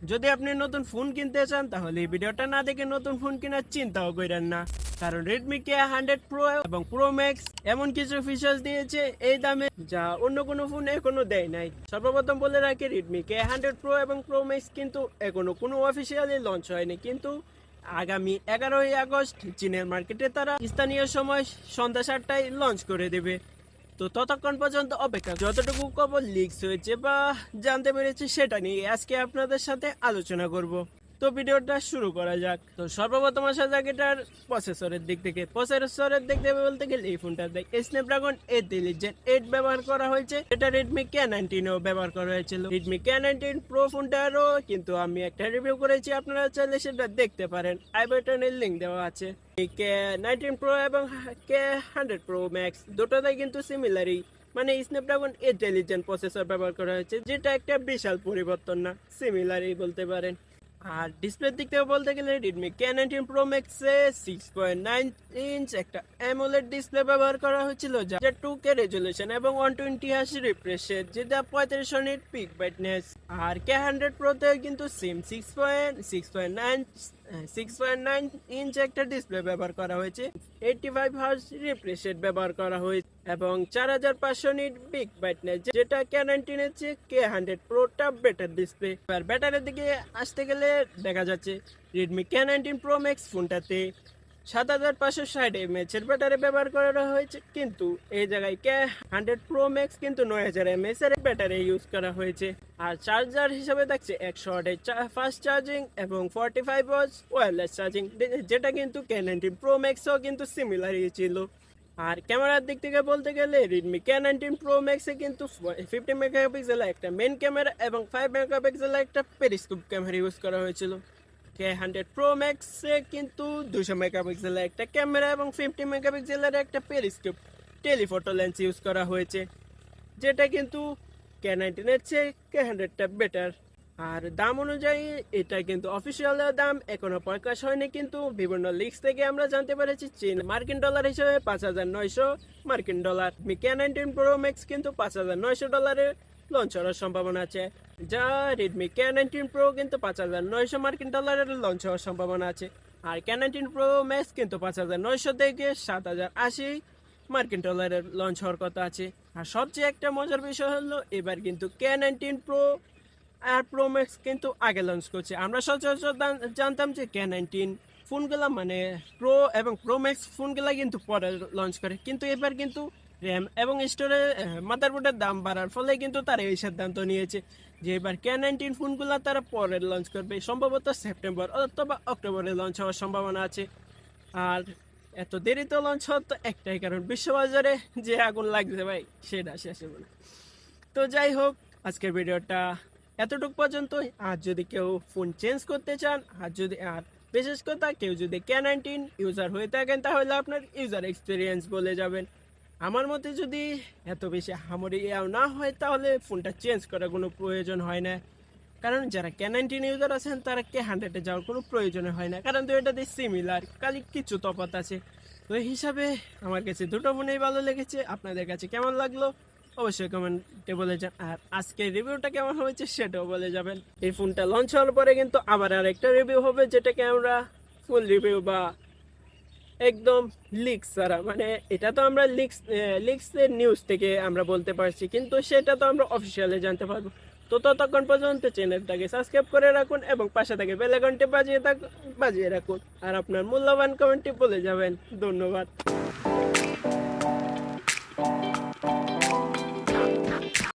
যদি আপনি নতুন ফোন কিনতে চান তাহলে এই ভিডিওটা না দেখে নতুন ফোন কেনার চিন্তাও করেন না, কারণ রেডমি K100 Pro এবং Pro Max এমন কিছু ফিচার্স দিয়েছে এই দামে যা অন্য কোনো ফোন এখনো দেয় নাই। সর্বপ্রথম বলে রাখি, রেডমি K100 Pro এবং Pro Max কিন্তু এখনো কোনো অফিসিয়ালি লঞ্চ হয়নি, কিন্তু আগামী 11ই আগস্ট চীনের মার্কেটে তারা স্থানীয় সময় সন্ধ্যা 7টায় লঞ্চ করে দেবে। তো ততক্ষণ পর্যন্ত অপেক্ষা, যতটুকু খবর লিকস হয়েছে বা জানতে পেরেছি সেটা নিয়ে আজকে আপনাদের সাথে আলোচনা করব। তো ভিডিওটা শুরু করা যাক। তো সর্বপ্রথম আসা যাক এটার প্রসেসরের দিক থেকে। প্রসেসরের দিক থেকে বলতে গেলে এই ফোনটাতে স্ন্যাপড্রাগন 8 Gen 8 ব্যবহার করা হয়েছে। এটা রেডমি K19 ও ব্যবহার করা হয়েছিল। রেডমি K19 Pro ফোনটারও কিন্তু আমি একটা রিভিউ করেছি, আপনারা চাইলে সেটা দেখতে পারেন, আই বাটনের লিংক দেওয়া আছে। K19 Pro এবং K100 Pro Max দুটোতেই কিন্তু সিমিলারই, মানে স্ন্যাপড্রাগন 8 Gen প্রসেসর ব্যবহার করা হয়েছে, যেটা একটা বিশাল পরিবর্তন না, সিমিলারই বলতে পারেন। আর ডিসপ্লের দিক থেকে বলতে গেলে রেডমি K19 Pro Max এ 6.9 ইঞ্চ একটা অ্যামোলেড ডিসপ্লে ব্যবহার করা হয়েছিল, যা 2K রেজলিউশন এবং 120Hz রিফ্রেশ রেট, যেটা 35 নিট পিক ব্রাইটনেস। আর K100 Pro তে কিন্তু সেম 6.9 ইঞ্চ একটা ডিসপ্লে ব্যবহার করা হয়েছে, 85Hz রিফ্রেশ রেট ব্যবহার করা হয়েছে এবং 4500 নিট পিক ব্রাইটনেস, যেটা K19 এর চেয়ে K100 Pro টা বেটার ডিসপ্লে। আর ব্যাটারির দিকে আসতে গেলে দেখা যাচ্ছে রেডমি K19 Pro Max ফোনটাতে 7560 mAh এর ব্যাটারি ব্যবহার করা হয়েছে, কিন্তু এই জায়গায় K100 Pro Max কিন্তু 9000 mAh এর ব্যাটারি ইউজ করা হয়েছে। আর চার্জার হিসেবে থাকছে 100 ওয়াটের ফাস্ট চার্জিং এবং 45 ওয়াটস ওয়্যারলেস চার্জিং, যেটা কিন্তু K19 Pro Max ও কিন্তু সিমিলারই ছিল। আর ক্যামেরার দিক থেকে বলতে গেলে রেডমি K19 Pro Max এ কিন্তু 50 মেগাপিক্সেলের একটা মেইন ক্যামেরা এবং 5 মেগাপিক্সেলের একটা পেরিস্কোপ ক্যামেরা ইউজ করা হয়েছিল। K100 Pro Max এ কিন্তু 200 মেগাপিক্সেলের একটা ক্যামেরা এবং 50 মেগাপিক্সেলের একটা পেরিস্কোপ টেলিফটো লেন্স ইউজ করা হয়েছে, যেটা কিন্তু K19 এর চেয়ে K100 টা বেটার। আর দাম অনুযায়ী এটা কিন্তু অফিসিয়াল দাম এখনো প্রকাশ হয়নি, কিন্তু বিভিন্ন লিক্স থেকে আমরা জানতে পেরেছি চীন মার্কিন ডলার হিসেবে 5900 মার্কিন ডলার। K19 Pro Max কিন্তু 5900 ডলারে লঞ্চ হওয়ার সম্ভাবনা আছে, যা রেডমি K19 Pro কিন্তু 5900 মার্কিন ডলারের লঞ্চ হওয়ার সম্ভাবনা আছে। আর K19 Pro Max কিন্তু 5900 থেকে 7080 মার্কিন ডলারের লঞ্চ হওয়ার কথা আছে। আর সবচেয়ে একটা মজার বিষয় হলো এবার কিন্তু K19 Pro আর Pro Max কিন্তু আগে লঞ্চ করছে। আমরা সচরাচর জানতাম যে K19 ফোনগুলা মানে Pro এবং Pro Max ফোনগুলা কিন্তু পরে লঞ্চ করে, কিন্তু এবার কিন্তু র্যাম এবং স্টোরেজ মাদারবোর্ডের দাম বাড়ার ফলে কিন্তু তারা এই সিদ্ধান্ত নিয়েছে যে এবার K19 ফোনগুলা তারা পরে লঞ্চ করবে, সম্ভবত সেপ্টেম্বর অথবা অক্টোবরে লঞ্চ হওয়ার সম্ভাবনা আছে। আর এত দেরিতে লঞ্চ হওয়ার তো একটাই কারণ, বিশ্ববাজারে যে আগুন লাগছে ভাই সেটা শেষ হবে না। তো যাই হোক, আজকের ভিডিওটা এতটুকু পর্যন্তই। আর যদি কেউ ফোন চেঞ্জ করতে চান, আর বিশেষ কথা কেউ যদি K19 ইউজার হয়ে থাকেন, তাহলে আপনার ইউজার এক্সপিরিয়েন্স বলে যাবেন। আমার মতে যদি এত বেশি হামরিয়াও না হয়, তাহলে ফোনটা চেঞ্জ করার কোনো প্রয়োজন হয় না, কারণ যারা K19 ইউজার আছেন তারা K100 এ যাওয়ার কোনো প্রয়োজন হয় না, কারণ তো এটাতে সিমিলার, খালি কিছু তফাৎ আছে। তো এই হিসাবে আমার কাছে দুটো ফোনেই ভালো লেগেছে। আপনাদের কাছে কেমন লাগলো অবশ্যই কমেন্টে বলে যান, আর আজকের রিভিউটা কেমন হয়েছে সেটাও বলে যাবেন। এই ফোনটা লঞ্চ হওয়ার পরে কিন্তু আবার আরেকটা রিভিউ হবে, যেটাকে আমরা ফুল রিভিউ বা একদম লিক্স ছাড়া, মানে এটা তো আমরা লিক্সের নিউজ থেকে আমরা বলতে পারছি, কিন্তু সেটা তো আমরা অফিসিয়ালি জানতে পারবো। তো ততক্ষণ পর্যন্ত চ্যানেলটাকে সাবস্ক্রাইব করে রাখুন এবং পাশে থেকে বেল আইকনটি বাজিয়ে রাখুন, আর আপনার মূল্যবান কমেন্টটি বলে যাবেন। ধন্যবাদ।